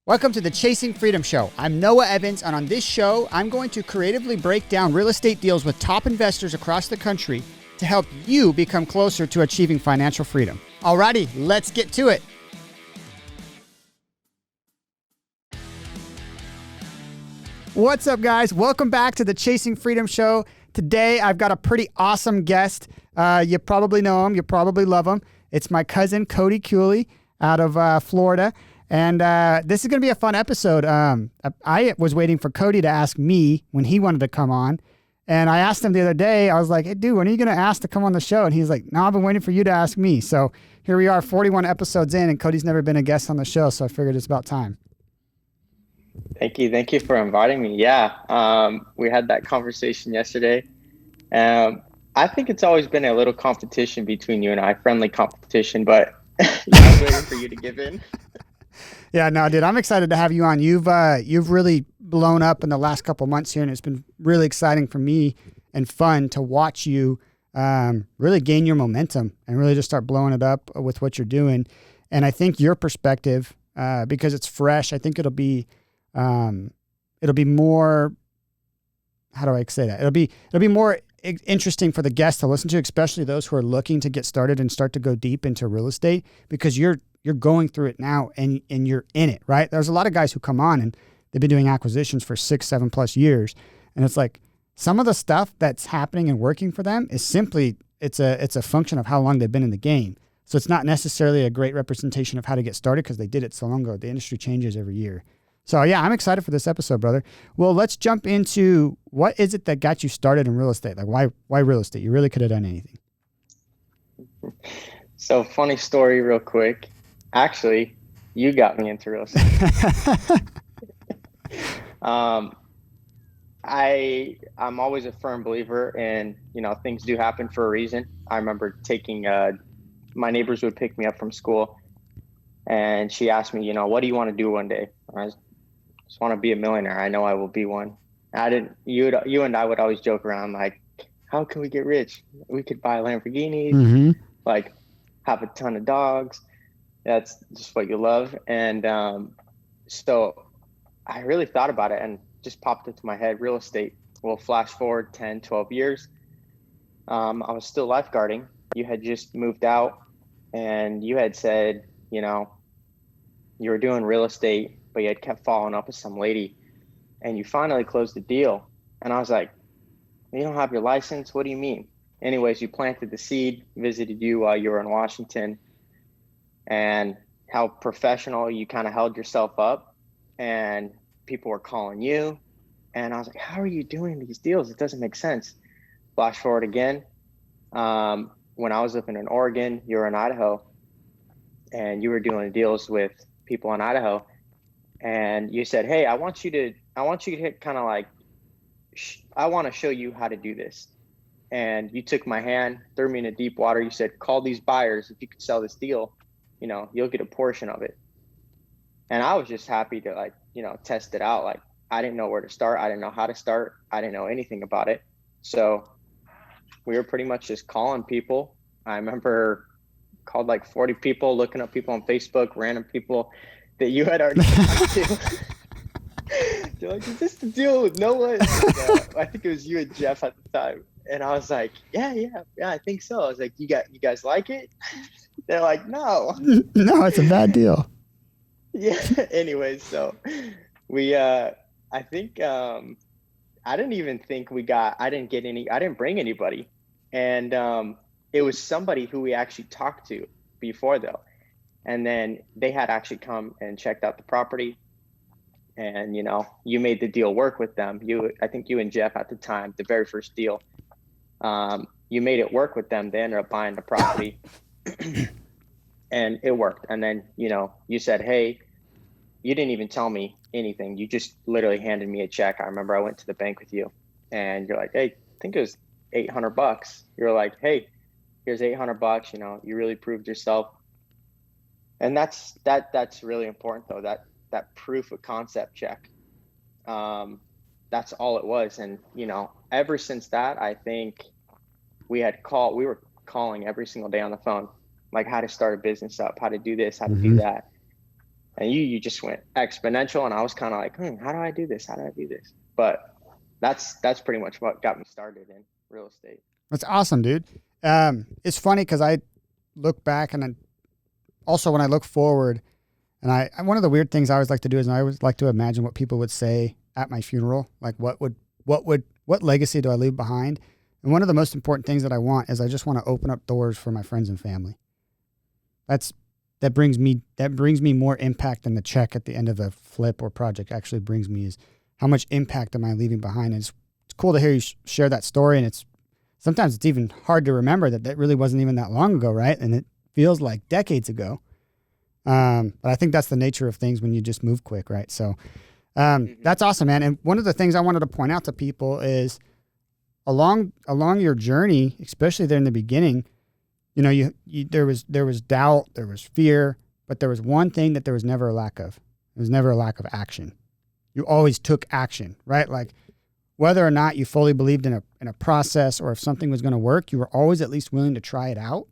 Welcome to the Chasing Freedom Show. I'm Noah Evans, and on this show, I'm going to creatively break down real estate deals with top investors across the country to help you become closer to achieving financial freedom. Alrighty, let's get to it. What's up, guys? Welcome back to the Chasing Freedom Show. Today, I've got a pretty awesome guest. You probably know him. You probably love him. It's my cousin, Cody Kewley, out of Florida. And this is going to be a fun episode. I was waiting for Cody to ask me when he wanted to come on. And I asked him the other day, I was like, hey, dude, when are you going to ask to come on the show? And he's like, no, I've been waiting for you to ask me. So here we are, 41 episodes in, and Cody's never been a guest on the show. So I figured it's about time. Thank you. Thank you for inviting me. Yeah. We had that conversation yesterday. I think it's always been a little competition between you and I, friendly competition, but I was waiting for you to give in. Yeah, no, dude, I'm excited to have you on. You've really blown up in the last couple months here, and it's been really exciting for me and fun to watch you really gain your momentum and really just start blowing it up with what you're doing. And I think your perspective, because it's fresh, I think it'll be more. How do I say that? It'll be more interesting for the guests to listen to, especially those who are looking to get started and start to go deep into real estate, because you're going through it now and you're in it, right? There's a lot of guys who come on and they've been doing acquisitions for 6-7+ years. And it's like some of the stuff that's happening and working for them is simply, it's a function of how long they've been in the game. So it's not necessarily a great representation of how to get started because they did it so long ago. The industry changes every year. So yeah, I'm excited for this episode, brother. Well, let's jump into what is it that got you started in real estate? Like why real estate? You really could have done anything. So funny story real quick. Actually, you got me into real estate. I'm always a firm believer in, things do happen for a reason. I remember taking, my neighbors would pick me up from school and she asked me, what do you want to do one day? I just want to be a millionaire. I know I will be one. You and I would always joke around like, how can we get rich? We could buy Lamborghinis, like have a ton of dogs. That's just what you love. And so I really thought about it and just popped into my head, real estate. Well, flash forward 10, 12 years. I was still lifeguarding. You had just moved out and you had said, you were doing real estate, but you had kept following up with some lady and you finally closed the deal. And I was like, you don't have your license? What do you mean? Anyways, you planted the seed, visited you while you were in Washington, and how professional you kind of held yourself up and people were calling you. And I was like, how are you doing these deals? It doesn't make sense. Flash forward again. When I was living in Oregon, you were in Idaho and you were doing deals with people in Idaho. And you said, hey, I want you to hit kind of like, I want to show you how to do this. And you took my hand, threw me in a deep water. You said, call these buyers. If you could sell this deal, you'll get a portion of it. And I was just happy to test it out. Like I didn't know where to start. I didn't know how to start. I didn't know anything about it. So we were pretty much just calling people. I remember called like 40 people, looking up people on Facebook, random people that you had already talked to. They're like, is this the deal with Noah? I think it was you and Jeff at the time. And I was like, yeah, I think so. I was like, you guys like it? They're like, no. No, it's a bad deal. Yeah. Anyways, so we, I think, I didn't bring anybody. And it was somebody who we actually talked to before though. And then they had actually come and checked out the property. And, you made the deal work with them. I think you and Jeff at the time, the very first deal, you made it work with them. They ended up buying the property and it worked. And then, you said, hey, you didn't even tell me anything. You just literally handed me a check. I remember I went to the bank with you and you're like, hey, I think it was $800. You're like, hey, here's $800. You really proved yourself. And that's really important though. That proof of concept check. That's all it was. And, ever since that, I think we were calling every single day on the phone, like how to start a business up, how to do this, how to do that. and you just went exponential. And I was kind of like, how do I do this? How do I do this? But that's pretty much what got me started in real estate. That's awesome, dude. It's funny because I look back and also when I look forward, and one of the weird things I always like to do is I always like to imagine what people would say at my funeral. Like what legacy do I leave behind? And one of the most important things that I want is I just want to open up doors for my friends and family. That brings me more impact than the check at the end of a flip or project actually brings me, is how much impact am I leaving behind? And it's cool to hear you share that story. And sometimes it's even hard to remember that really wasn't even that long ago, right? And it feels like decades ago. But I think that's the nature of things when you just move quick, right? So that's awesome, man. And one of the things I wanted to point out to people is along your journey, especially there in the beginning, you know, there was doubt, there was fear, but there was one thing that there was never a lack of. There was never a lack of action. You always took action, right? Like whether or not you fully believed in a process or if something was going to work, you were always at least willing to try it out.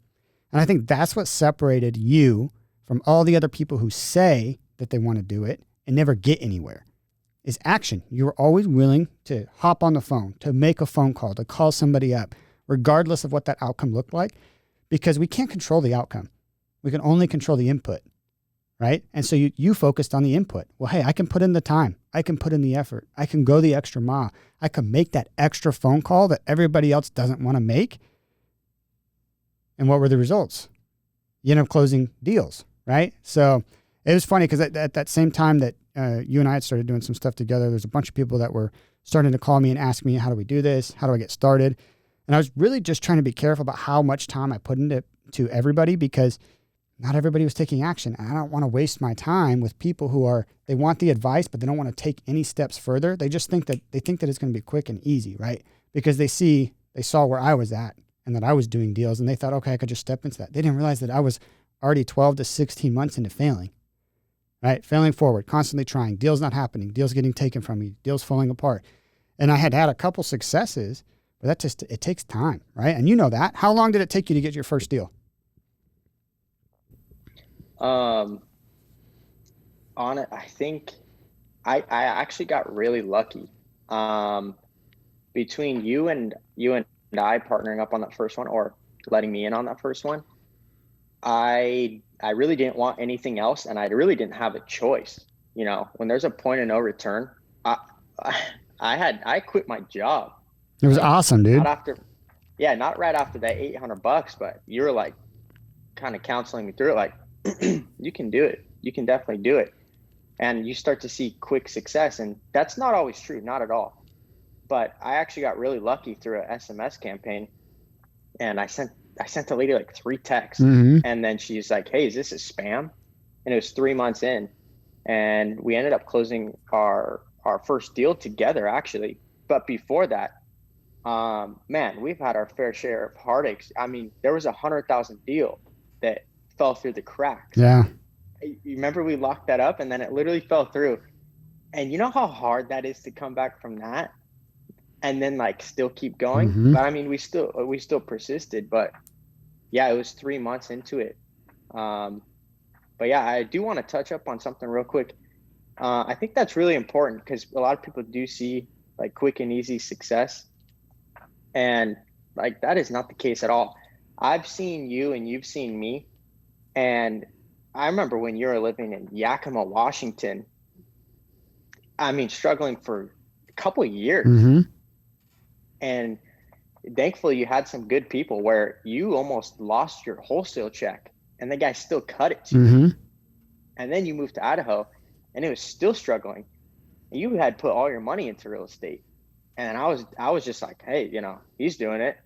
And I think that's what separated you from all the other people who say that they want to do it and never get anywhere, is action. You were always willing to hop on the phone, to make a phone call, to call somebody up, regardless of what that outcome looked like, because we can't control the outcome. We can only control the input, right? And so you focused on the input. Well, hey, I can put in the time. I can put in the effort. I can go the extra mile. I can make that extra phone call that everybody else doesn't want to make. And what were the results? You end up closing deals, right? So it was funny because at that same time that you and I had started doing some stuff together, there's a bunch of people that were starting to call me and ask me, how do we do this? How do I get started? And I was really just trying to be careful about how much time I put into everybody, because not everybody was taking action. And I don't want to waste my time with people they want the advice, but they don't want to take any steps further. They just think that it's going to be quick and easy, right? Because they saw where I was at and that I was doing deals, and they thought, okay, I could just step into that. They didn't realize that I was already 12 to 16 months into failing, right? Failing forward, constantly trying, deals not happening, deals getting taken from me, deals falling apart. And I had a couple successes, but it takes time, right? And you know that. How long did it take you to get your first deal? On it, I think I actually got really lucky. Between you and I partnering up on that first one, or letting me in on that first one, I really didn't want anything else, and I really didn't have a choice. You know, when there's a point of no return, I quit my job. It was awesome, dude. Not right after that $800, but you were like kind of counseling me through it, like you can do it. You can definitely do it. And you start to see quick success, and that's not always true, not at all. But I actually got really lucky through an SMS campaign, and I sent the lady like 3 texts, and then she's like, hey, is this a spam? And it was 3 months in, and we ended up closing our first deal together, actually. But before that, man, we've had our fair share of heartaches. I mean, there was a $100,000 deal that fell through the cracks. Yeah. You remember we locked that up, and then it literally fell through. And you know how hard that is to come back from that and then like still keep going. But I mean, we still persisted, but yeah, it was 3 months into it. But yeah, I do want to touch up on something real quick. I think that's really important because a lot of people do see like quick and easy success, and like that is not the case at all. I've seen you and you've seen me, and I remember when you were living in Yakima, Washington, I mean, struggling for a couple of years. And thankfully you had some good people where you almost lost your wholesale check and the guy still cut it to you. And then you moved to Idaho and it was still struggling. And you had put all your money into real estate. And I was just like, hey, you know, he's doing it.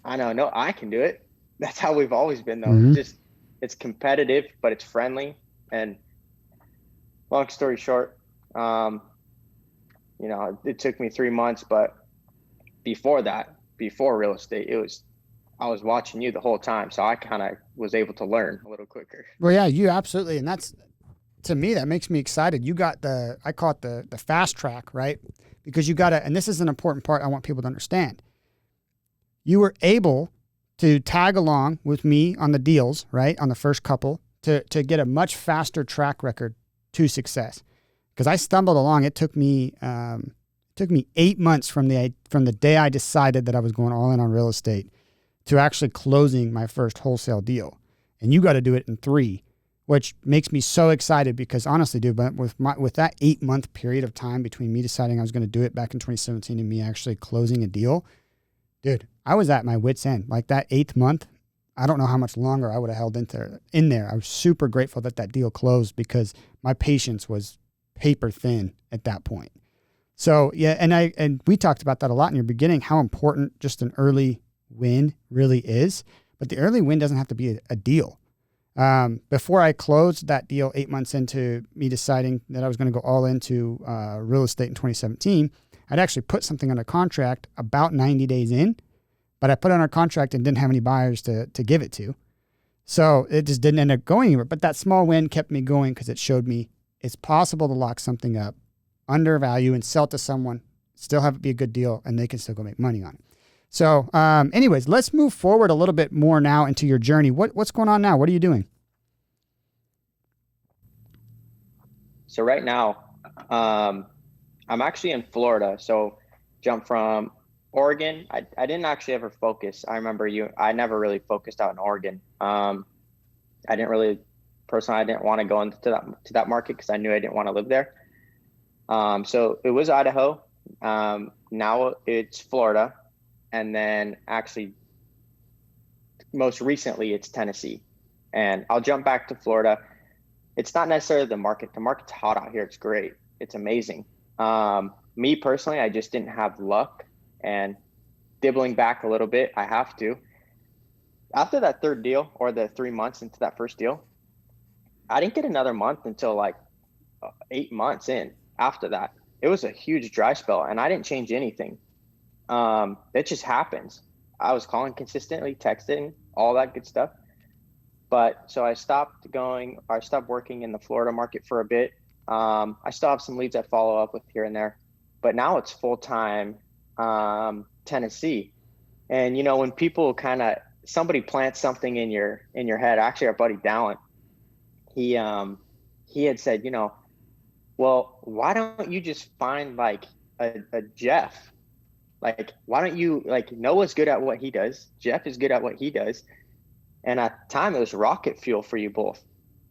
I know I can do it. That's how we've always been though. It's competitive, but it's friendly. And long story short, you know, it took me 3 months, but before real estate, I was watching you the whole time. So I kind of was able to learn a little quicker. Well, yeah, you absolutely. And that's, to me, that makes me excited. You got I call it the fast track, right? Because you got to, and this is an important part I want people to understand. You were able to tag along with me on the deals, right? On the first couple to get a much faster track record to success. Because I stumbled along. It took me 8 months from the day I decided that I was going all in on real estate to actually closing my first wholesale deal. And you got to do it in 3, which makes me so excited because honestly, dude, but with that 8-month period of time between me deciding I was going to do it back in 2017 and me actually closing a deal, dude, I was at my wit's end. Like that 8th month, I don't know how much longer I would have held in there. I was super grateful that deal closed because my patience was paper thin at that point. So yeah, and we talked about that a lot in your beginning, how important just an early win really is. But the early win doesn't have to be a deal. Before I closed that deal 8 months into me deciding that I was going to go all into real estate in 2017, I'd actually put something under contract about 90 days in, but I put it under contract and didn't have any buyers to give it to. So it just didn't end up going anywhere. But that small win kept me going because it showed me it's possible to lock something up under value and sell it to someone, still have it be a good deal, and they can still go make money on it. So anyways, let's move forward a little bit more now into your journey. What's going on now? What are you doing? So right now, I'm actually in Florida. So jump from Oregon. I didn't actually ever focus. I remember I never really focused out in Oregon. I didn't really, personally, I didn't want to go into that market because I knew I didn't want to live there. So it was Idaho. Now it's Florida. And then actually, most recently, it's Tennessee. And I'll jump back to Florida. It's not necessarily the market. The market's hot out here. It's great. It's amazing. Me personally, I just didn't have luck. And dibbling back a little bit, I have to. After that third deal, or the 3 months into that first deal, I didn't get another month until like 8 months in. After that, it was a huge dry spell, and I didn't change anything. It just happens. I was calling consistently, texting, all that good stuff. But so I stopped working in the Florida market for a bit. I still have some leads I follow up with here and there, but now it's full-time, Tennessee. And, when people somebody plants something in your head, actually our buddy Dallin, he had said, well, why don't you just find like a Jeff? Like, why don't you, like, Noah's good at what he does. Jeff is good at what he does. And at the time, it was rocket fuel for you both.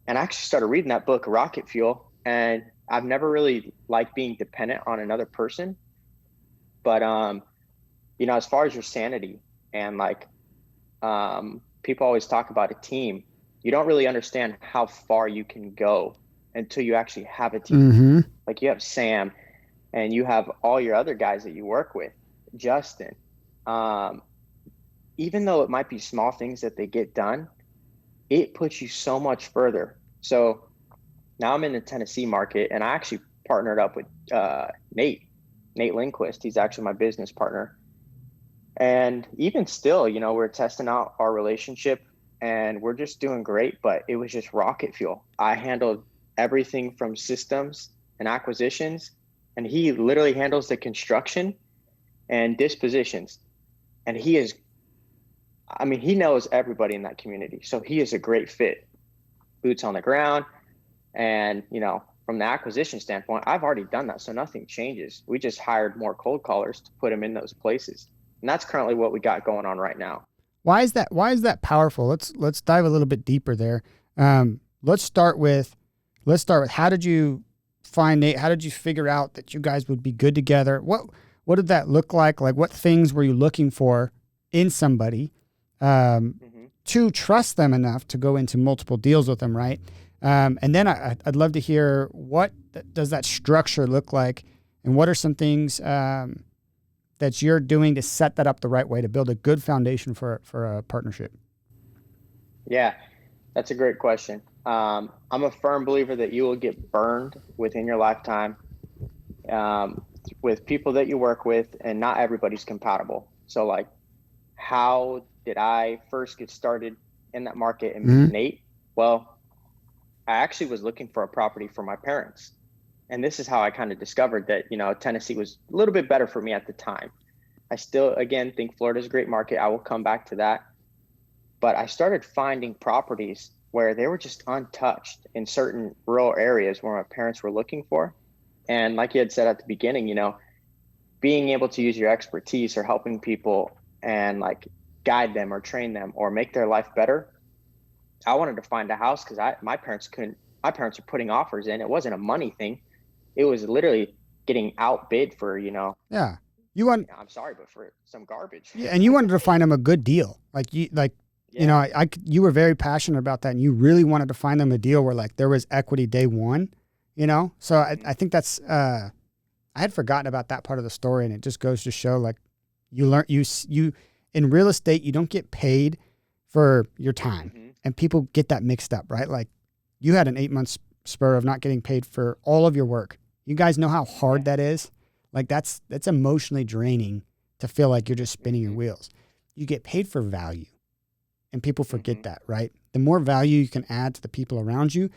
And I actually started reading that book, Rocket Fuel. And I've never really liked being dependent on another person. But, as far as your sanity and like, people always talk about a team. You don't really understand how far you can go until you actually have a team. Mm-hmm. Like you have Sam and you have all your other guys that you work with. Justin, even though it might be small things that they get done, it puts you so much further. So now I'm in the Tennessee market, and I actually partnered up with Nate Lindquist. He's actually my business partner. And even still, we're testing out our relationship and we're just doing great, but it was just rocket fuel. I handled everything from systems and acquisitions, and he literally handles the construction and dispositions. And he knows everybody in that community. So he is a great fit, boots on the ground. And, from the acquisition standpoint, I've already done that. So nothing changes. We just hired more cold callers to put them in those places. And that's currently what we got going on right now. Why is that powerful? Let's dive a little bit deeper there. Let's start with how did you find Nate? How did you figure out that you guys would be good together? What did that look like? Like, what things were you looking for in somebody to trust them enough to go into multiple deals with them, right? And then I'd love to hear, what does that structure look like, and what are some things that you're doing to set that up the right way to build a good foundation for a partnership? Yeah, that's a great question. I'm a firm believer that you will get burned within your lifetime with people that you work with, and not everybody's compatible. So like, how did I first get started in that market and meet Nate? Well, I actually was looking for a property for my parents. And this is how I kind of discovered that, Tennessee was a little bit better for me at the time. I still, again, think Florida's a great market. I will come back to that. But I started finding properties where they were just untouched in certain rural areas where my parents were looking for. And like you had said at the beginning, being able to use your expertise or helping people and like guide them or train them or make their life better. I wanted to find a house because my parents were putting offers in. It wasn't a money thing. It was literally getting outbid for, Yeah. You want, I'm sorry, but for some garbage. yeah, and you wanted to find them a good deal. Yeah. You were very passionate about that, and you really wanted to find them a deal where like there was equity day one, So I think that's, I had forgotten about that part of the story, and it just goes to show like you in real estate, you don't get paid for your time, Mm-hmm. and people get that mixed up, right? Like you had an 8-month spur of not getting paid for all of your work. You guys know how hard that is. Like that's emotionally draining to feel like you're just spinning your wheels. You get paid for value, and people forget that, right? The more value you can add to the people around you,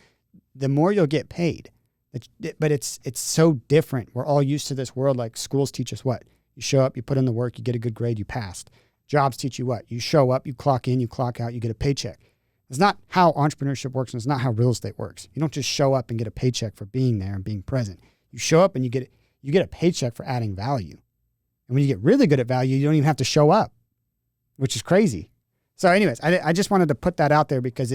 the more you'll get paid. But it's so different. We're all used to this world. Like schools teach us what? You show up, you put in the work, you get a good grade, you passed. Jobs teach you what? You show up, you clock in, you clock out, you get a paycheck. It's not how entrepreneurship works, and it's not how real estate works. You don't just show up and get a paycheck for being there and being present. You show up and you get a paycheck for adding value. And when you get really good at value, you don't even have to show up, which is crazy. So anyways, I just wanted to put that out there because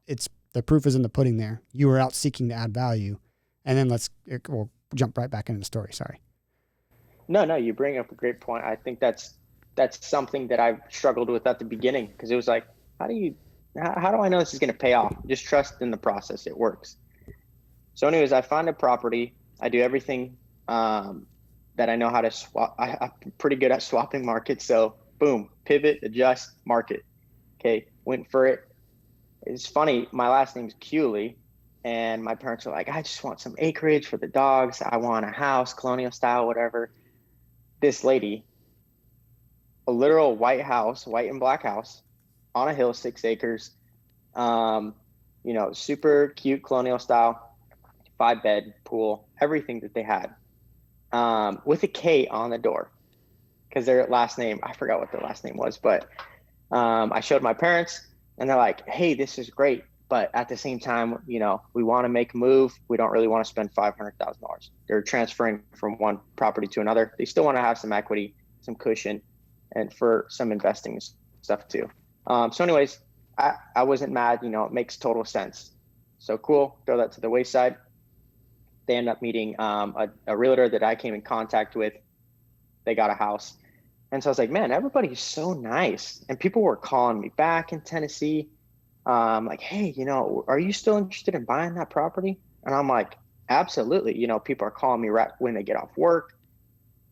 it's the proof is in the pudding there. You were out seeking to add value. And then we'll jump right back into the story. Sorry. No, you bring up a great point. I think that's something that I've struggled with at the beginning because it was like, how do I know this is going to pay off? Just trust in the process. It works. So anyways, I find a property. I do everything that I know how to swap. I'm pretty good at swapping markets. So boom, pivot, adjust, market. Okay, went for it. It's funny. My last name's Kewley. And my parents are like, I just want some acreage for the dogs. I want a house, colonial style, whatever. This lady, a literal white house, white and black house on a hill, 6 acres, super cute colonial style, 5-bed pool, everything that they had, with a K on the door because their last name, I forgot what their last name was, but I showed my parents and they're like, hey, this is great. But at the same time, we want to make a move. We don't really want to spend $500,000. They're transferring from one property to another. They still want to have some equity, some cushion, and for some investing stuff too. So anyways, I wasn't mad. It makes total sense. So cool. Throw that to the wayside. They end up meeting a realtor that I came in contact with. They got a house. And so I was like, man, everybody's so nice. And people were calling me back in Tennessee. Like, hey, are you still interested in buying that property? And I'm like, absolutely. People are calling me right when they get off work.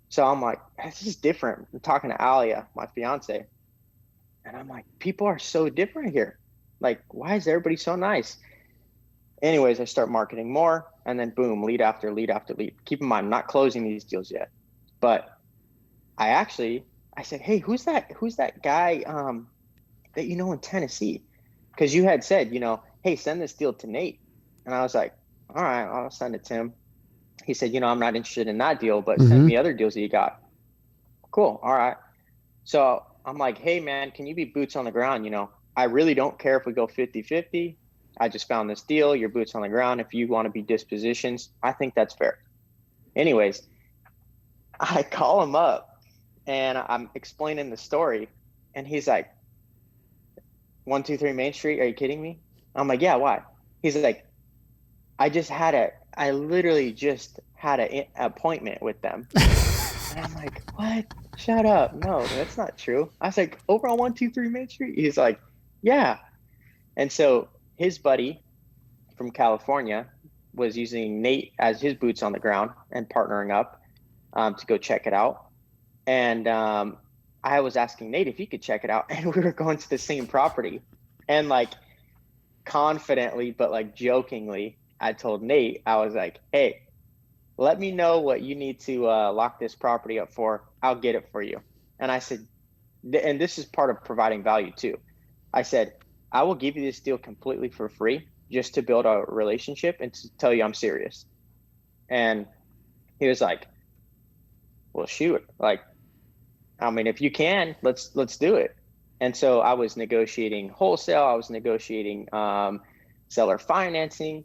So I'm like, this is different. I'm talking to Alia, my fiance. And I'm like, people are so different here. Like, why is everybody so nice? Anyways, I start marketing more and then boom, lead after lead after lead. Keep in mind, I'm not closing these deals yet. But I said, hey, who's that guy that in Tennessee? Because you had said, hey, send this deal to Nate. And I was like, all right, I'll send it to him. He said, I'm not interested in that deal, but send me other deals that you got. Cool. All right. So I'm like, hey, man, can you be boots on the ground? I really don't care if we go 50-50. I just found this deal. Your boots on the ground. If you want to be dispositions, I think that's fair. Anyways, I call him up and I'm explaining the story. And he's like, 123 Main Street. Are you kidding me? I'm like, yeah, why? He's like, I literally just had an appointment with them. And I'm like, what? Shut up. No, that's not true. I was like, over on 123 Main Street? He's like, yeah. And so his buddy from California was using Nate as his boots on the ground and partnering up to go check it out. And I was asking Nate if he could check it out, and we were going to the same property. And like confidently, but like jokingly, I told Nate, I was like, hey, let me know what you need to lock this property up for. I'll get it for you. And I said, and this is part of providing value too. I said, I will give you this deal completely for free just to build a relationship and to tell you I'm serious. And he was like, well, shoot, like, I mean, if you can, let's do it. And so I was negotiating wholesale. I was negotiating seller financing.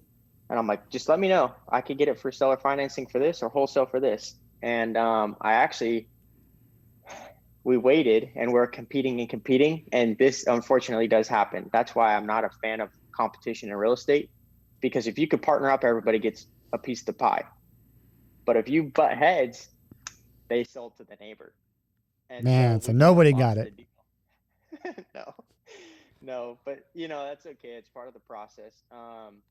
And I'm like, just let me know. I could get it for seller financing for this or wholesale for this. And we waited and we're competing and competing. And this unfortunately does happen. That's why I'm not a fan of competition in real estate, because if you could partner up, everybody gets a piece of the pie. But if you butt heads, they sold to the neighbor. And Man, so so we both nobody lost got the it. deal. No, but that's okay. It's part of the process.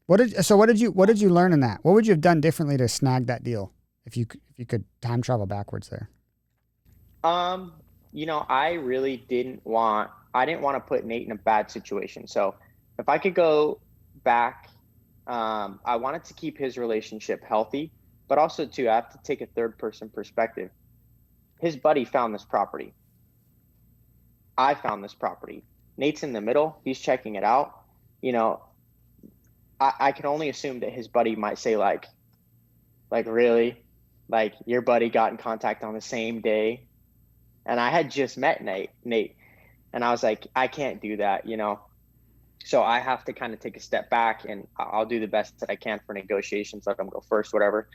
What did you learn in that? What would you have done differently to snag that deal if you could time travel backwards there? I really didn't want to put Nate in a bad situation. So if I could go back, I wanted to keep his relationship healthy, but also too, I have to take a third person perspective. His buddy found this property. I found this property. Nate's in the middle. He's checking it out. I can only assume that his buddy might say like really, like your buddy got in contact on the same day. And I had just met Nate, and I was like, I can't do that, So I have to kind of take a step back, and I'll do the best that I can for negotiations, let them go first, whatever.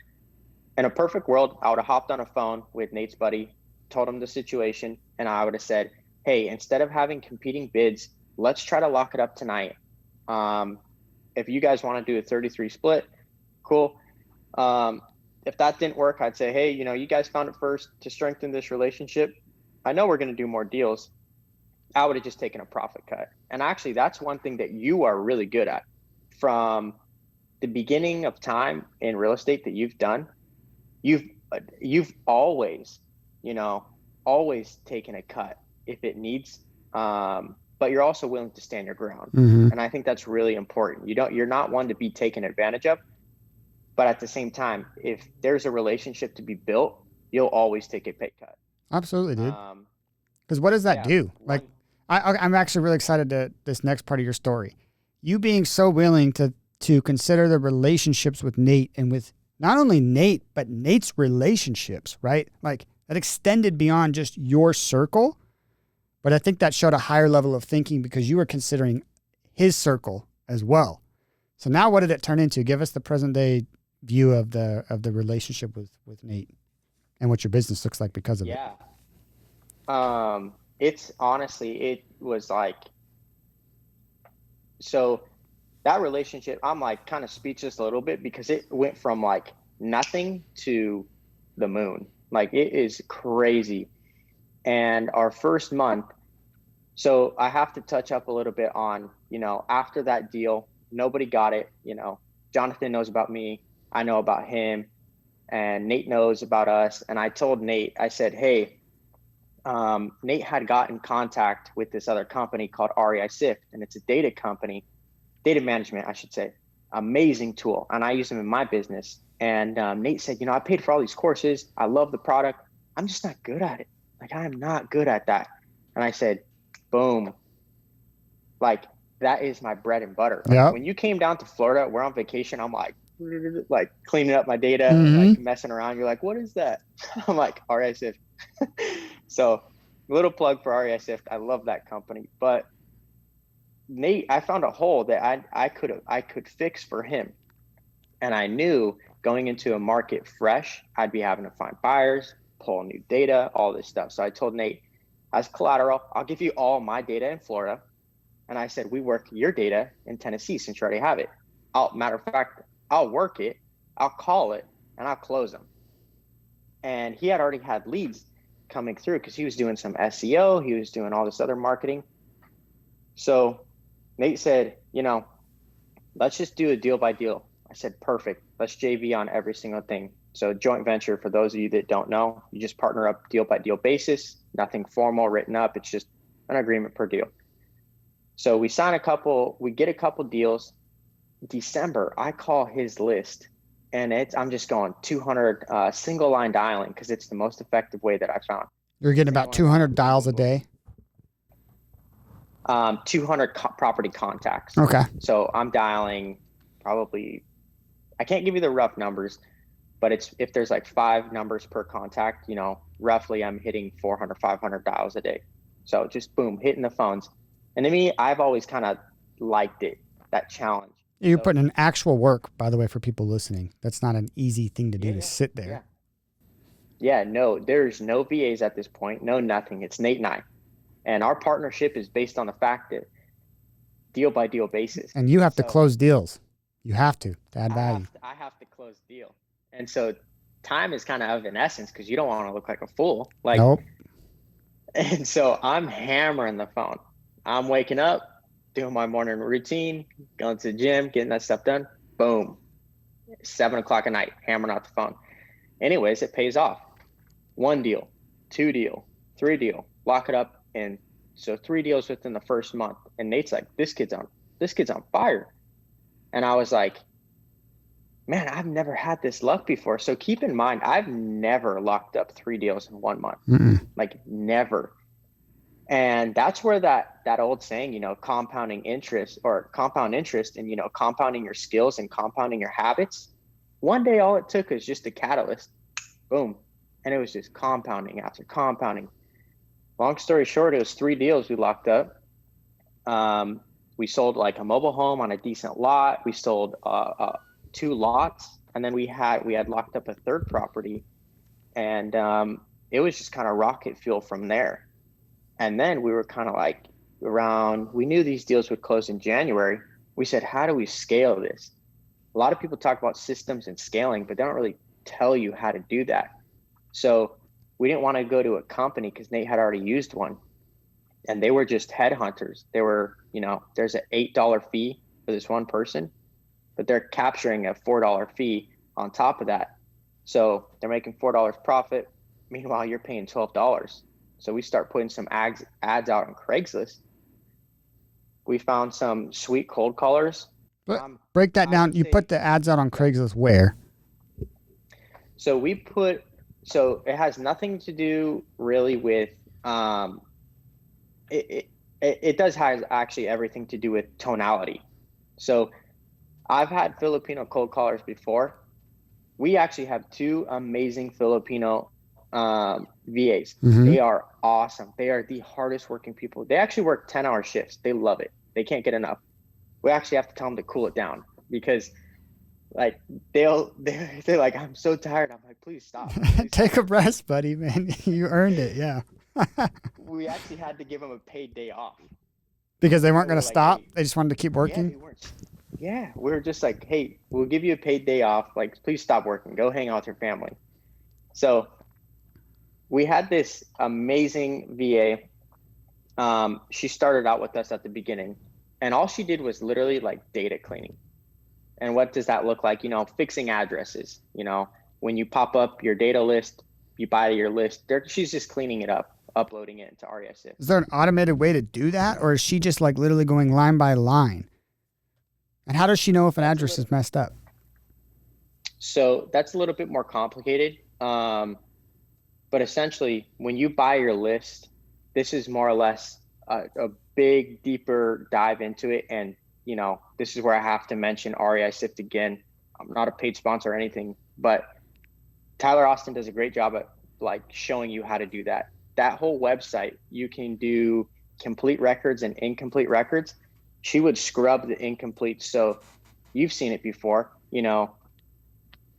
In a perfect world, I would have hopped on a phone with Nate's buddy, told him the situation, and I would have said, hey, instead of having competing bids, let's try to lock it up tonight. If you guys want to do a 33 split, cool. If that didn't work, I'd say, hey, you guys found it first to strengthen this relationship. I know we're going to do more deals. I would have just taken a profit cut. And actually, that's one thing that you are really good at from the beginning of time in real estate that you've done. You've always, always taken a cut if it needs, but you're also willing to stand your ground. Mm-hmm. And I think that's really important. You're not one to be taken advantage of, but at the same time, if there's a relationship to be built, you'll always take a pay cut. Absolutely, dude. Because what does that do? Like, I'm actually really excited to this next part of your story. You being so willing to consider the relationships with Nate, and with not only Nate, but Nate's relationships, right? Like that extended beyond just your circle. But I think that showed a higher level of thinking because you were considering his circle as well. So now what did it turn into? Give us the present day view of the relationship with Nate and what your business looks like because of it. Yeah. It's honestly, it was like, so that relationship, I'm like kind of speechless a little bit because it went from like nothing to the moon. Like it is crazy. And our first month, so I have to touch up a little bit on, after that deal, nobody got it. Jonathan knows about me. I know about him, and Nate knows about us. And I told Nate, I said, hey, Nate had got in contact with this other company called REI Sift, and it's a data management, I should say. Amazing tool. And I use them in my business. And Nate said, I paid for all these courses. I love the product. I'm just not good at it. Like, I am not good at that. And I said, boom. Like, that is my bread and butter. Like, when you came down to Florida, we're on vacation. I'm like cleaning up my data, like messing around. You're like, what is that? I'm like, REI Sift. So little plug for REI Sift. I love that company. But Nate, I found a hole that I could fix for him. And I knew going into a market fresh, I'd be having to find buyers, pull new data, all this stuff. So I told Nate, as collateral, I'll give you all my data in Florida. And I said, we work your data in Tennessee since you already have it. Matter of fact, I'll work it, I'll call it, and I'll close them. And he had already had leads coming through because he was doing some SEO. He was doing all this other marketing. So Nate said, let's just do a deal by deal. I said, perfect. Let's JV on every single thing. So joint venture, for those of you that don't know, you just partner up deal by deal basis, nothing formal written up. It's just an agreement per deal. So we get a couple deals. December, I call his list, and I'm just going 200 single line dialing because it's the most effective way that I found. You're getting about 200 dials a day? 200 property contacts. Okay. So I'm dialing probably, I can't give you the rough numbers, but if there's like 5 numbers per contact, roughly I'm hitting 400, 500 dials a day. So just boom, hitting the phones. And to me, I've always kind of liked it, that challenge. You're So putting in actual work, by the way, for people listening. That's not an easy thing to do, yeah, to yeah, sit yeah. there. Yeah, no, there's no VAs at this point, no nothing. It's Nate and I. And our partnership is based on the fact that deal by deal basis. And you have to So close deals. You have to add value. I have to close the deal. And so time is kind of an essence because you don't want to look like a fool. Like, Nope. and so I'm hammering the phone. I'm waking up, doing my morning routine, going to the gym, getting that stuff done. Boom. 7 o'clock at night, hammering out the phone. Anyways, it pays off. 1 deal, 2 deal, 3 deal, lock it up. And so 3 deals within the first month. And Nate's like, this kid's on fire. And I was like, man, I've never had this luck before. So keep in mind, I've never locked up 3 deals in 1 month. Like never. And that's where that old saying, compound interest and, compounding your skills and compounding your habits. One day, all it took was just a catalyst, boom. And it was just compounding after compounding. Long story short, it was 3 deals we locked up. We sold like a mobile home on a decent lot. We sold 2 lots, and then we had locked up a third property, and it was just kind of rocket fuel from there. And then we were kind of like we knew these deals would close in January. We said, how do we scale this? A lot of people talk about systems and scaling, but they don't really tell you how to do that. So we didn't want to go to a company because Nate had already used one, and they were just headhunters. They were, there's an $8 fee for this one person, but they're capturing a $4 fee on top of that. So they're making $4 profit. Meanwhile, you're paying $12. So we start putting some ads out on Craigslist. We found some sweet cold callers. But break that down. You put the ads out on Craigslist where? So it has nothing to do really with, it does have actually everything to do with tonality. So I've had Filipino cold callers before. We actually have 2 amazing Filipino VAs. They are awesome. They are the hardest working people. They actually work 10-hour shifts. They love it. They can't get enough. We actually have to tell them to cool it down because like they're like, I'm so tired. I'm like, please stop. Take a rest, buddy, man. You earned it. Yeah. We actually had to give them a paid day off. Because they weren't going to stop. Hey, they just wanted to keep working. Yeah, they weren't. Yeah, we were just like, hey, we'll give you a paid day off. Like, please stop working. Go hang out with your family. So we had this amazing VA. She started out with us at the beginning, and all she did was literally like data cleaning. And what does that look like? Fixing addresses. When you pop up your data list, you buy your list. She's just cleaning it up, uploading it into RESIF. Is there an automated way to do that, or is she just like literally going line by line? And how does she know if an address is messed up? So that's a little bit more complicated. But essentially, when you buy your list, this is more or less a big, deeper dive into it. And, this is where I have to mention REISIFT again. I'm not a paid sponsor or anything, but Tyler Austin does a great job at like showing you how to do that. That whole website, you can do complete records and incomplete records. She would scrub the incomplete. So you've seen it before, I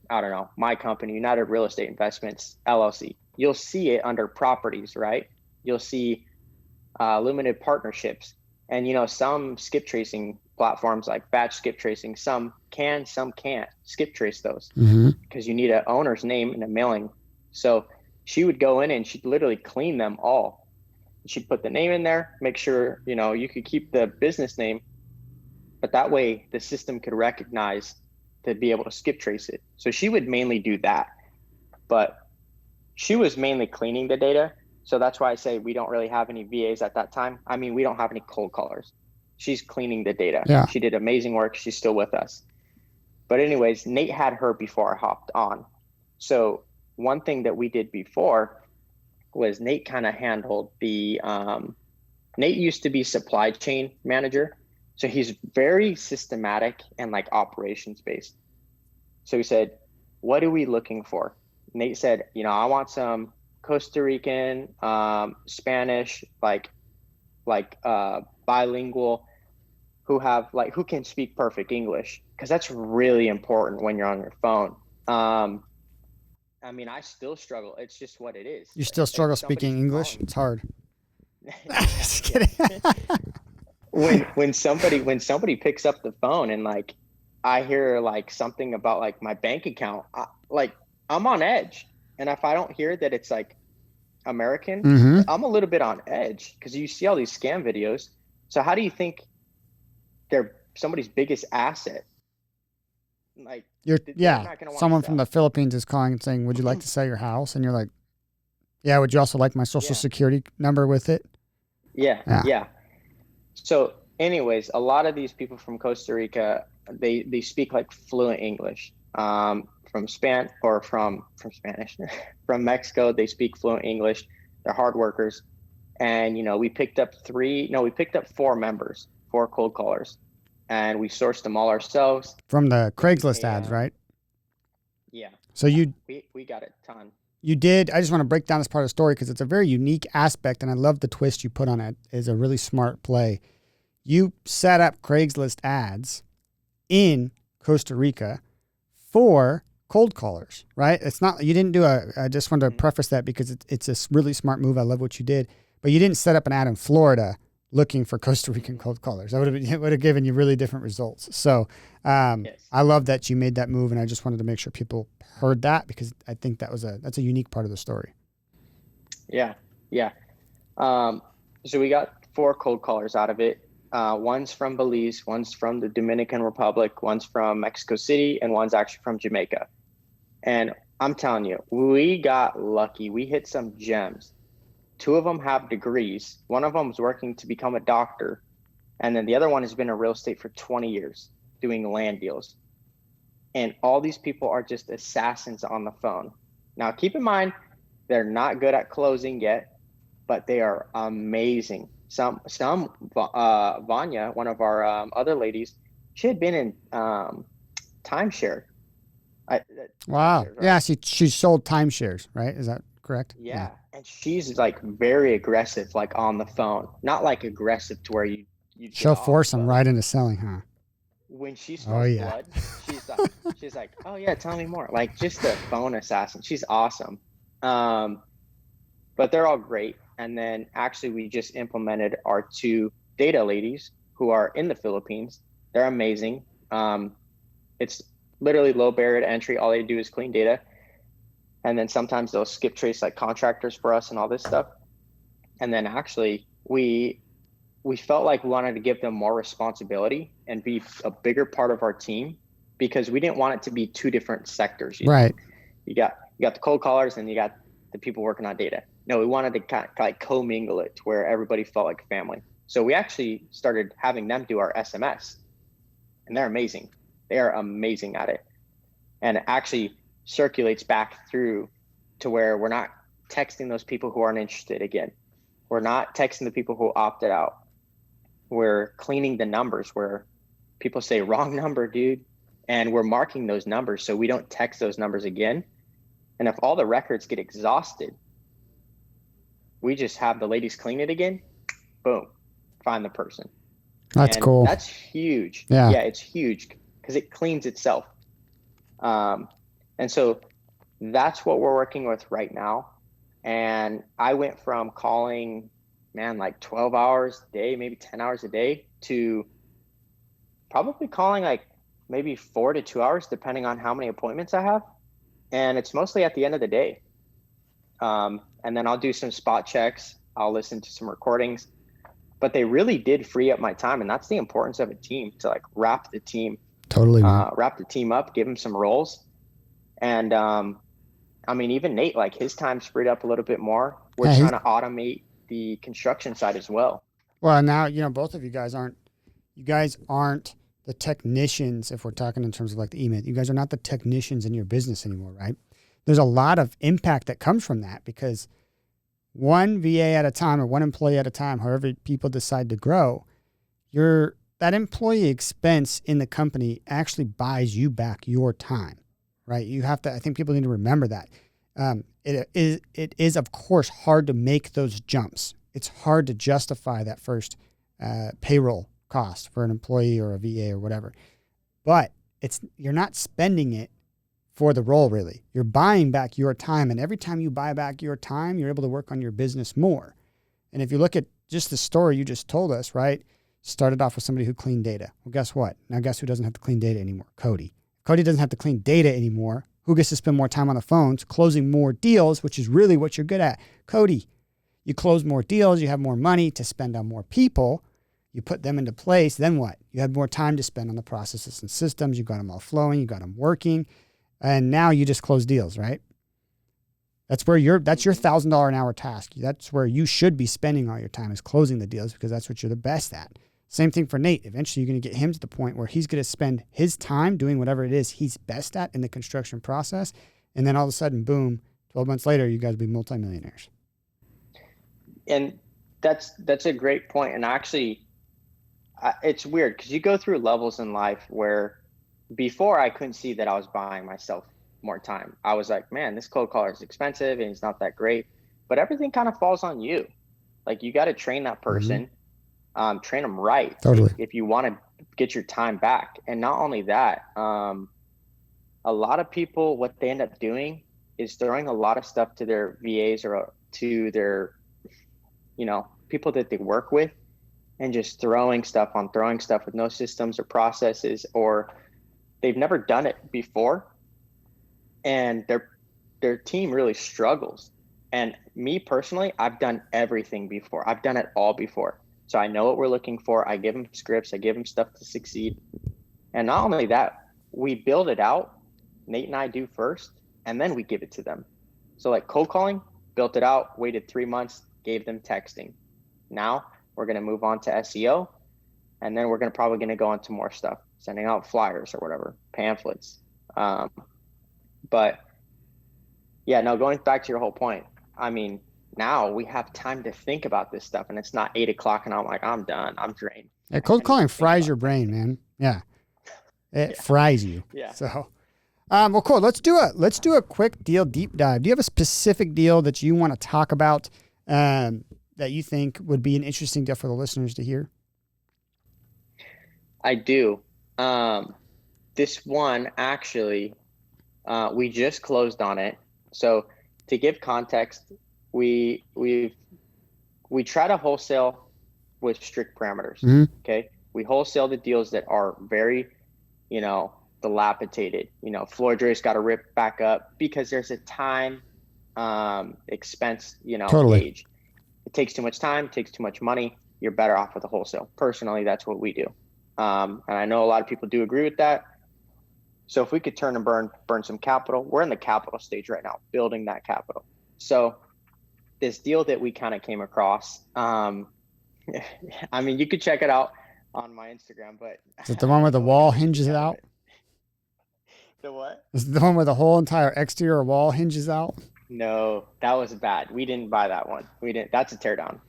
don't know, my company, United Real Estate Investments, LLC. You'll see it under properties, right? You'll see limited partnerships. And, some skip tracing platforms like batch skip tracing, some can, some can't skip trace those because you need an owner's name and a mailing. So she would go in and she'd literally clean them all. She'd put the name in there, make sure, you could keep the business name, but that way the system could recognize to be able to skip trace it. So she would mainly do that, but she was mainly cleaning the data. So that's why I say we don't really have any VAs at that time. I mean, we don't have any cold callers. She's cleaning the data. Yeah. She did amazing work. She's still with us. But anyways, Nate had her before I hopped on. So one thing that we did before was Nate kind of handled Nate used to be supply chain manager. So he's very systematic and like operations based. So he said, what are we looking for? Nate said, I want some Costa Rican, Spanish, like like bilingual, who can speak perfect English, because that's really important when you're on your phone. I mean, I still struggle. It's just what it is. You still If struggle speaking somebody's English? calling It's hard. me, yeah, Just yeah. kidding. When somebody picks up the phone and like I hear like something about like my bank account, I'm on edge. And if I don't hear that it's like American, Mm-hmm. I'm a little bit on edge because you see all these scam videos. So how do you think they're somebody's biggest asset? Like they're Yeah. not going to want to Someone from the sell. Philippines is calling and saying, "Would you like to sell your house?" And you're like, "Yeah." Would you also like my social Yeah, security number with it? yeah, Yeah. yeah. So, anyways, a lot of these people from Costa Rica, they speak like fluent English. From Spanish, from Mexico, they speak fluent English. They're hard workers, and we picked up four members, four cold callers, and we sourced them all ourselves. From the It took Craigslist ads, right? yeah, So yeah, you we got a ton. you did. I just want to break down this part of the story because it's a very unique aspect, and I love the twist you put on it. Is a really smart play. You set up Craigslist ads in Costa Rica for cold callers, right? It's not, you didn't do I just wanted to Mhm. preface that because it's a really smart move. I love what you did, but you didn't set up an ad in Florida looking for Costa Rican cold callers. That would have given you really different results. So Yes. I love that you made that move, and I just wanted to make sure people heard that because I think that's a unique part of the story. Yeah, yeah. So we got four cold callers out of it. One's from Belize, one's from the Dominican Republic, one's from Mexico City, and one's actually from Jamaica. And I'm telling you, we got lucky. We hit some gems. Two of them have degrees. One of them is working to become a doctor. And then the other one has been in real estate for 20 years doing land deals. And all these people are just assassins on the phone. Now, keep in mind, they're not good at closing yet, but they are amazing. Vanya, one of our other ladies, she had been in timeshare. Wow. Timeshares, right? Yeah. She sold timeshares, right? Is that correct? Yeah. Yeah, and she's like very aggressive, like on the phone. Not like aggressive to where you'd get She'll off, force them but right like into selling, huh? when she Oh smells yeah. blood, she's like, oh yeah, tell me more. Like just a phone assassin. She's awesome. Um, but they're all great. And then actually we just implemented our two data ladies who are in the Philippines. They're amazing. It's literally low barrier to entry. All they do is clean data. And then sometimes they'll skip trace like contractors for us and all this stuff. And then actually we felt like we wanted to give them more responsibility and be a bigger part of our team because we didn't want it to be two different sectors. Right. You got the cold callers and you got the people working on data. No, we wanted to kind of like commingle it to where everybody felt like family. So we actually started having them do our SMS, and they're amazing. They are amazing at it, and it actually circulates back through to where we're not texting those people who aren't interested again. We're not texting the people who opted out. We're cleaning the numbers where people say wrong number, dude, and we're marking those numbers so we don't text those numbers again. And if all the records get exhausted, we just have the ladies clean it again. Boom, find the person. That's And cool. that's huge. Yeah. Yeah, it's huge because it cleans itself. And so that's what we're working with right now. And I went from calling, man, like 12 hours a day, maybe 10 hours a day, to probably calling like maybe 4 to 2 hours, depending on how many appointments I have. And it's mostly at the end of the day. And then I'll do some spot checks. I'll listen to some recordings. But they really did free up my time. And that's the importance of a team, to like wrap the team up, give them some roles. And I mean, even Nate, like his time's freed up a little bit more. We're trying to automate the construction side as well. Well, now, both of you guys aren't the technicians, if we're talking in terms of like the email. You guys are not the technicians in your business anymore, right? There's a lot of impact that comes from that because one VA at a time or one employee at a time, however people decide to grow, that employee expense in the company actually buys you back your time, right? You have to, I think people need to remember that. It is of course hard to make those jumps. it's hard to justify that first payroll cost for an employee or a VA or whatever. But you're not spending it for the role, really. You're buying back your time, and every time you buy back your time, you're able to work on your business more. And if you look at just the story you just told us, right? Started off with somebody who cleaned data. Well, guess what? Now guess who doesn't have to clean data anymore? Cody. Cody doesn't have to clean data anymore. Who gets to spend more time on the phones, closing more deals, which is really what you're good at? Cody. You close more deals, you have more money to spend on more people, you put them into place, then what? You have more time to spend on the processes and systems, you got them all flowing, you got them working, and now you just close deals, right? That's your $1,000 an hour task. That's where you should be spending all your time, is closing the deals, because that's what you're the best at. Same thing for Nate. Eventually, you're going to get him to the point where he's going to spend his time doing whatever it is he's best at in the construction process. And then all of a sudden, boom, 12 months later, you guys will be multimillionaires. And that's a great point. And actually, it's weird because you go through levels in life where before I couldn't see that I was buying myself more time. I was like, man, this cold caller is expensive and it's not that great. But everything kind of falls on you. Like, you got to train that person, train them right. Totally. If you want to get your time back. And not only that, a lot of people, what they end up doing is throwing a lot of stuff to their VAs or to their, people that they work with, and just throwing stuff with no systems or processes, or they've never done it before. And their team really struggles. And me personally, I've done everything before. I've done it all before. So I know what we're looking for. I give them scripts. I give them stuff to succeed. And not only that, we build it out. Nate and I do first, and then we give it to them. So like cold calling, built it out, waited 3 months, gave them texting. Now we're going to move on to SEO, and then we're probably going to go on to more stuff, sending out flyers or whatever, pamphlets. But yeah, no, going back to your whole point, I mean, now we have time to think about this stuff, and it's not 8 o'clock and I'm like, I'm done, I'm drained. Yeah, cold calling fries your brain, man. Yeah. It fries you. Yeah. So, well, cool. Let's do a quick deal deep dive. Do you have a specific deal that you want to talk about that you think would be an interesting deal for the listeners to hear? I do. This one, actually, we just closed on it. So to give context, we try to wholesale with strict parameters. Mm-hmm. Okay. We wholesale the deals that are very, dilapidated, floor joist got to rip back up, because there's a time, expense, totally. Age. It takes too much time, takes too much money. You're better off with a wholesale. Personally, that's what we do. And I know a lot of people do agree with that. So if we could turn and burn some capital, we're in the capital stage right now, building that capital. So this deal that we kind of came across, I mean, you could check it out on my Instagram, but is it the one where the wall hinges out? The what? Is it the one where the whole entire exterior wall hinges out? No, that was bad. We didn't buy that one. We didn't. That's a teardown.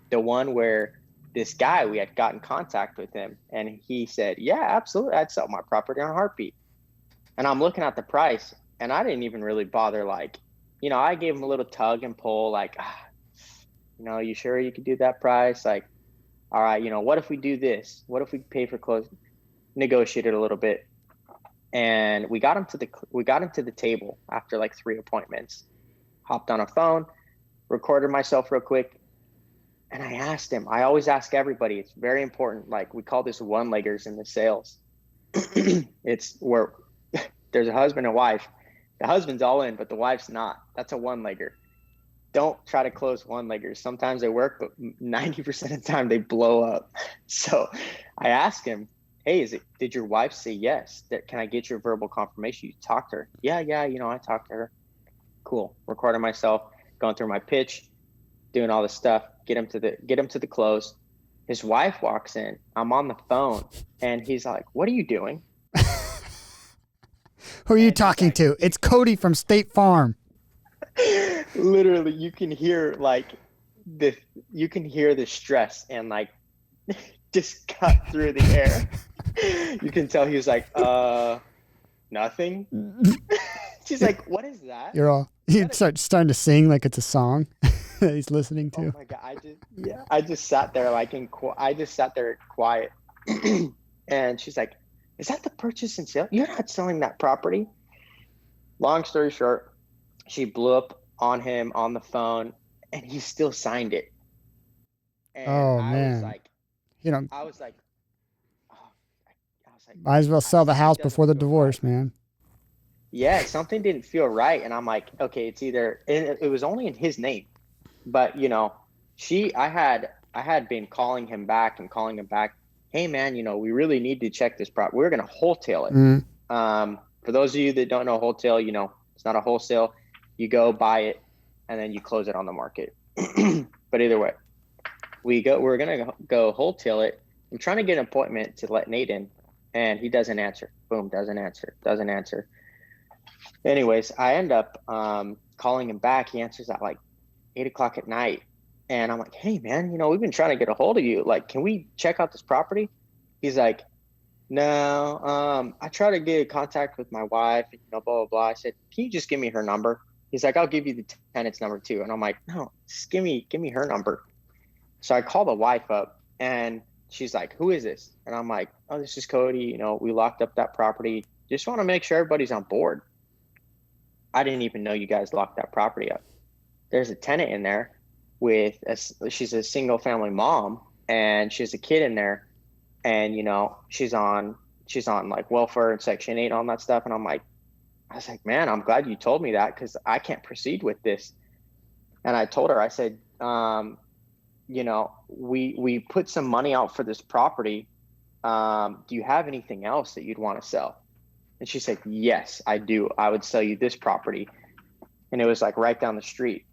The one where this guy, we had got in contact with him, and he said, yeah, absolutely, I'd sell my property on a heartbeat. And I'm looking at the price, and I didn't even really bother, I gave him a little tug and pull, you sure you could do that price? Like, all right, what if we do this? What if we pay for close? Negotiated a little bit. And we got him to the table after 3 appointments. Hopped on a phone, recorded myself real quick, and I asked him. I always ask everybody. It's very important. We call this one-leggers in the sales. It's where there's a husband and wife. The husband's all in, but the wife's not. That's a one-legger. Don't try to close one-leggers. Sometimes they work, but 90% of the time they blow up. So I asked him, hey, did your wife say yes? Can I get your verbal confirmation? You talked to her? Yeah, I talked to her. Cool. Recording myself, going through my pitch, doing all this stuff, get him to the close. His wife walks in. I'm on the phone, and he's like, what are you doing? Who are you talking to? It's Cody from State Farm. Literally, you can hear the stress and just cut through the air. You can tell he was like, nothing. She's like, what is that? You're starting to sing like it's a song. He's listening Oh to. my God. I just sat there like I just sat there quiet. And she's like, is that the purchase and sale? You're not selling that property. Long story short, she blew up on him on the phone and he still signed it. And Oh man, you know, I was like, oh, I was like, might as well sell the something house doesn't before the feel right. divorce, man. Yeah, something didn't feel right. And I'm like, okay, it's either, and it was only in his name, but I had been calling him back and calling him back. Hey man, we really need to check this property. We're going to wholesale it. Mm. For those of you that don't know wholesale, it's not a wholesale. You go buy it and then you close it on the market. But either way, we're going to go wholesale it. I'm trying to get an appointment to let Nate in and he doesn't answer. Boom, doesn't answer. Anyways, I end up calling him back. He answers at like 8 o'clock at night. And I'm like, hey man, we've been trying to get a hold of you. Like, can we check out this property? He's like, no, I try to get in contact with my wife, and, blah, blah, blah. I said, can you just give me her number? He's like, I'll give you the tenant's number too. And I'm like, no, just give me her number. So I call the wife up and she's like, who is this? And I'm like, oh, this is Cody. We locked up that property. Just want to make sure everybody's on board. I didn't even know you guys locked that property up. There's a tenant in there she's a single family mom and she has a kid in there. And, she's on like welfare and Section 8 and all that stuff. And I was like, man, I'm glad you told me that because I can't proceed with this. And I told her, I said, we put some money out for this property. Do you have anything else that you'd want to sell? And she said, yes, I do. I would sell you this property. And it was like right down the street.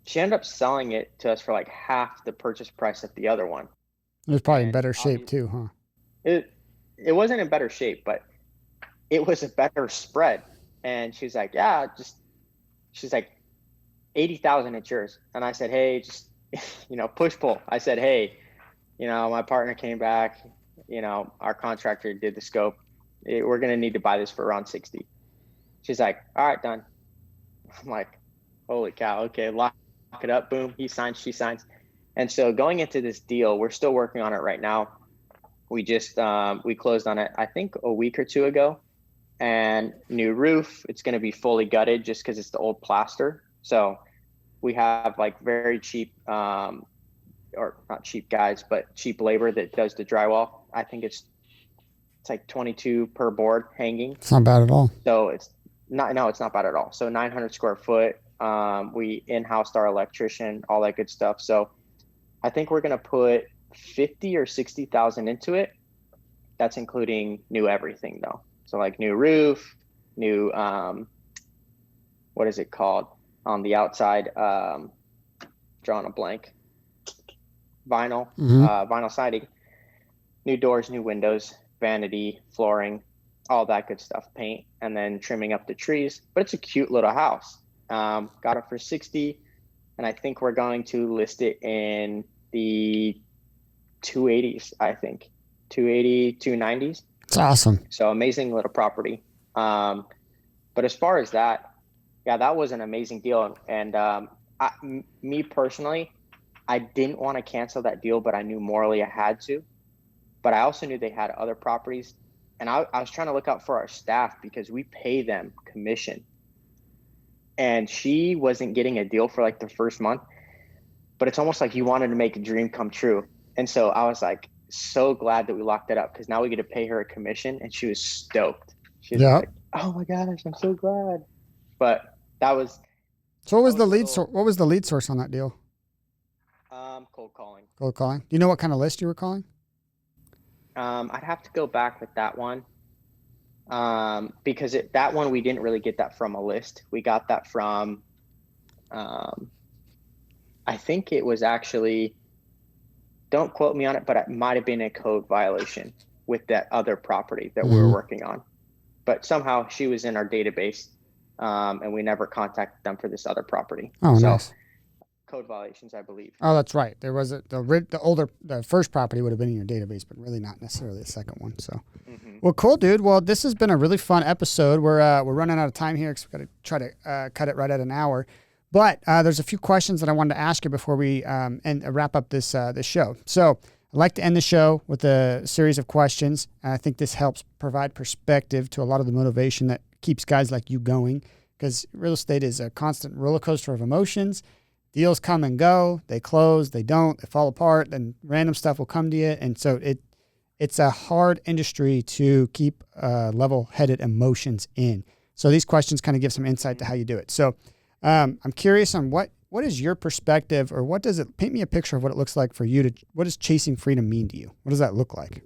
She ended up selling it to us for like half the purchase price of the other one. It was probably in better shape too, huh? It wasn't in better shape, but it was a better spread. And she's like, yeah, she's like, 80,000 it's yours. And I said, hey, just, push pull. I said, hey, my partner came back, our contractor did the scope. We're going to need to buy this for around 60. She's like, all right, done. I'm like, holy cow. Okay. Lock it up. Boom. He signs, she signs. And so going into this deal, we're still working on it right now. We just, we closed on it, I think a week or two ago, and new roof. It's going to be fully gutted just because it's the old plaster. So we have like very cheap, or not cheap guys, but cheap labor that does the drywall. I think it's like 22 per board hanging. It's not bad at all. So it's not bad at all. So 900 square foot. We in-housed our electrician, all that good stuff. So I think we're going to put 50 or 60,000 into it. That's including new everything though. So like new roof, new, what is it called on the outside? Drawing a blank. Vinyl, vinyl siding, new doors, new windows, vanity, flooring, all that good stuff, paint, and then trimming up the trees. But it's a cute little house. Got it for 60, and I think we're going to list it in the 280s, I think. 280, 290s. It's awesome. So amazing little property. But as far as that, yeah, that was an amazing deal. And me personally, I didn't want to cancel that deal, but I knew morally I had to. But I also knew they had other properties. And I was trying to look out for our staff because we pay them commission. And she wasn't getting a deal for like the first month. But it's almost like you wanted to make a dream come true. And so I was like, so glad that we locked it up because now we get to pay her a commission. And she was stoked. She was like, oh my gosh, I'm so glad. But that was. So what was the lead source? What was the lead source on that deal? Cold calling. Cold calling. Do you know what kind of list you were calling? I'd have to go back with that one. Because that one, we didn't really get that from a list. We got that from, I think it was actually, don't quote me on it, but it might have been a code violation with that other property that we were working on. But somehow she was in our database, and we never contacted them for this other property. Oh, nice. Code violations, I believe. Oh, that's right. There was the first property would have been in your database, but really not necessarily the second one. So, Well, cool, dude. Well, this has been a really fun episode. We're running out of time here because we got to try to cut it right at an hour. But there's a few questions that I wanted to ask you before we wrap up this show. So I like to end the show with a series of questions. I think this helps provide perspective to a lot of the motivation that keeps guys like you going, because real estate is a constant roller coaster of emotions. Deals come and go. They close. They don't. They fall apart. Then random stuff will come to you. And so it's a hard industry to keep level-headed emotions in. So these questions kind of give some insight to how you do it. So I'm curious on what is your perspective, or what does it paint me a picture of what it looks like for you what does chasing freedom mean to you? What does that look like?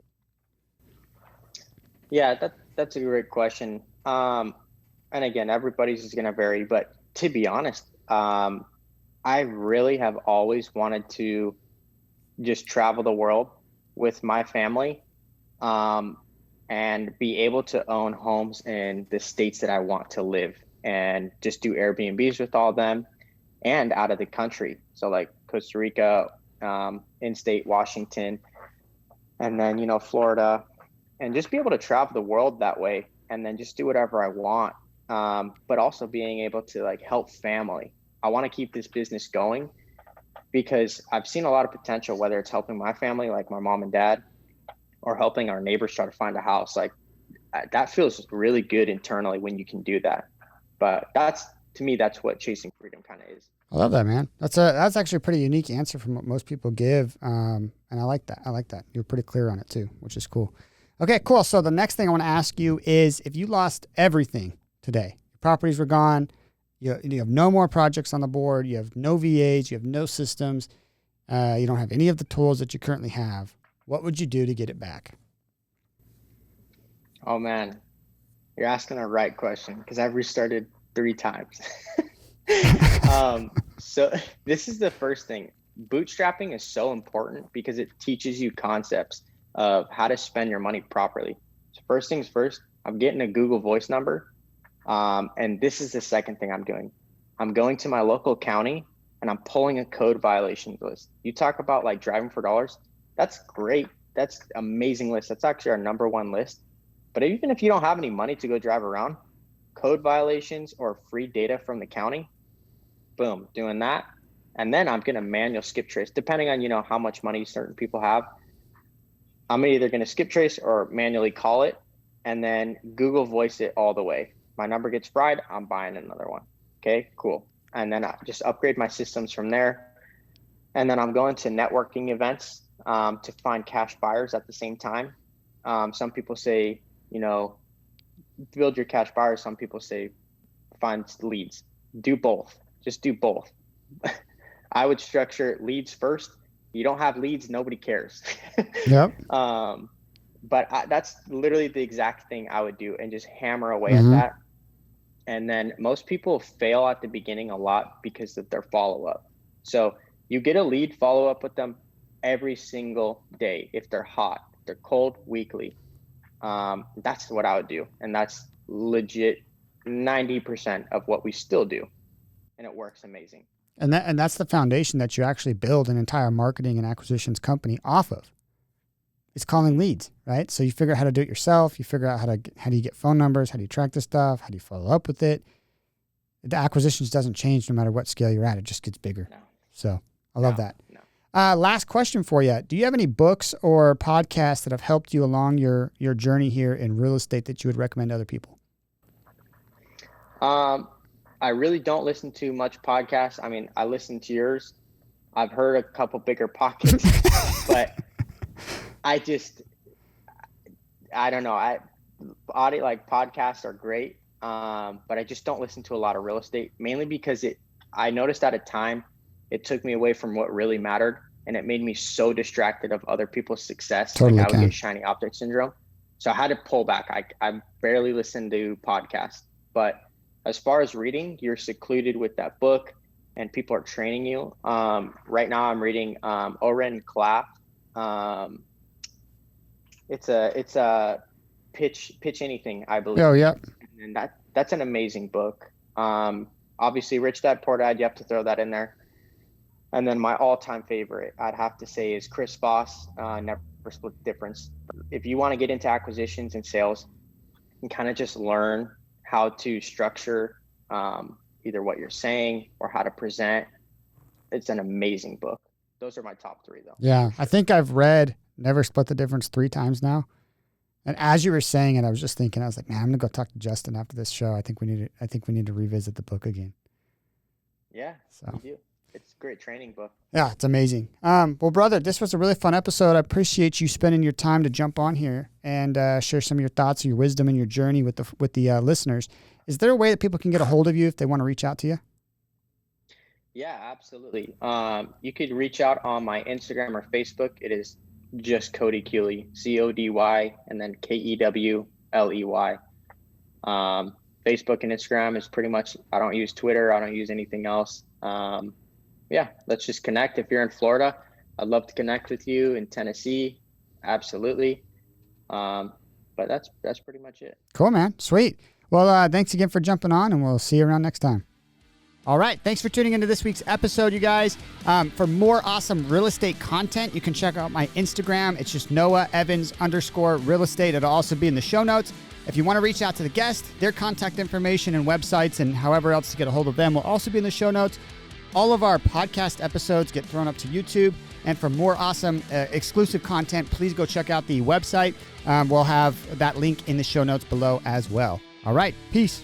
Yeah, that's a great question. And again, everybody's is going to vary, but to be honest, I really have always wanted to just travel the world with my family, and be able to own homes in the states that I want to live, and just do Airbnbs with all of them, and out of the country. So like Costa Rica, in-state Washington, and then, Florida, and just be able to travel the world that way, and then just do whatever I want. But also being able to like help family. I want to keep this business going because I've seen a lot of potential, whether it's helping my family, like my mom and dad, or helping our neighbors try to find a house. Like that feels really good internally when you can do that. But to me, that's what chasing freedom kind of is. I love that, man. That's actually a pretty unique answer from what most people give. And I like that. You're pretty clear on it too, which is cool. Okay, cool. So the next thing I want to ask you is, if you lost everything today, your properties were gone, you have no more projects on the board, you have no VAs, you have no systems, you don't have any of the tools that you currently have, what would you do to get it back? Oh man, you're asking the right question, because I've restarted 3 times. So this is the first thing. Bootstrapping is so important because it teaches you concepts of how to spend your money properly. So first things first, I'm getting a Google Voice number. And this is the second thing I'm doing. I'm going to my local county and I'm pulling a code violations list. You talk about like driving for dollars. That's great. That's amazing list. That's actually our number 1 list. But even if you don't have any money to go drive around, code violations or free data from the county, boom, doing that. And then I'm going to manual skip trace, depending on, how much money certain people have. I'm either going to skip trace or manually call it, and then Google Voice it all the way. My number gets fried, I'm buying another one. Okay, cool. And then I just upgrade my systems from there. And then I'm going to networking events to find cash buyers at the same time. Some people say, build your cash buyers. Some people say find leads. Do both. Just do both. I would structure leads first. You don't have leads, nobody cares. Yep. But that's literally the exact thing I would do, and just hammer away Mm-hmm. at that. And then most people fail at the beginning a lot because of their follow-up. So you get a lead, follow up with them every single day. If they're hot, if they're cold, weekly. That's what I would do. And that's legit 90% of what we still do. And it works amazing. And that's the foundation that you actually build an entire marketing and acquisitions company off of. It's calling leads, right? So you figure out how to do it yourself. You figure out how do you get phone numbers? How do you track this stuff? How do you follow up with it? The acquisitions doesn't change no matter what scale you're at. It just gets bigger. No. So I love that. No. Last question for you. Do you have any books or podcasts that have helped you along your journey here in real estate that you would recommend to other people? I really don't listen to much podcasts. I mean, I listen to yours. I've heard a couple bigger pockets, but I don't know. Audio, like podcasts are great. But I just don't listen to a lot of real estate, mainly because I noticed at a time it took me away from what really mattered, and it made me so distracted of other people's success. Totally like I would get shiny object syndrome. So I had to pull back. I barely listen to podcasts, but as far as reading, you're secluded with that book and people are training you. Right now I'm reading Oren Klaff. It's a pitch anything, I believe. Oh, yeah. And that's an amazing book. Obviously Rich Dad Poor Dad, you have to throw that in there. And then my all-time favorite, I'd have to say, is Chris Voss, Never Split the Difference. If you want to get into acquisitions and sales and kind of just learn how to structure either what you're saying or how to present. It's an amazing book. Those are my top 3 though. Yeah. I think I've read Never Split the Difference 3 times now. And as you were saying it, I was just thinking, I was like, man, I'm going to go talk to Justin after this show. I think we need to revisit the book again. Yeah, so you do. It's a great training book. Yeah, it's amazing. Well, brother, this was a really fun episode. I appreciate you spending your time to jump on here and share some of your thoughts, your wisdom, and your journey with the listeners. Is there a way that people can get a hold of you if they want to reach out to you? Yeah, absolutely. You could reach out on my Instagram or Facebook. It is just Cody Kewley, CODY, and then KEWLEY. Facebook and Instagram is pretty much, I don't use Twitter. I don't use anything else. Yeah, let's just connect. If you're in Florida, I'd love to connect with you. In Tennessee, absolutely. But that's pretty much it. Cool, man. Sweet. Well, thanks again for jumping on, and we'll see you around next time. All right. Thanks for tuning into this week's episode, you guys. For more awesome real estate content, you can check out my Instagram. It's just Noah Evans _real estate. It'll also be in the show notes. If you want to reach out to the guest, their contact information and websites and however else to get a hold of them will also be in the show notes. All of our podcast episodes get thrown up to YouTube. And for more awesome exclusive content, please go check out the website. We'll have that link in the show notes below as well. All right. Peace.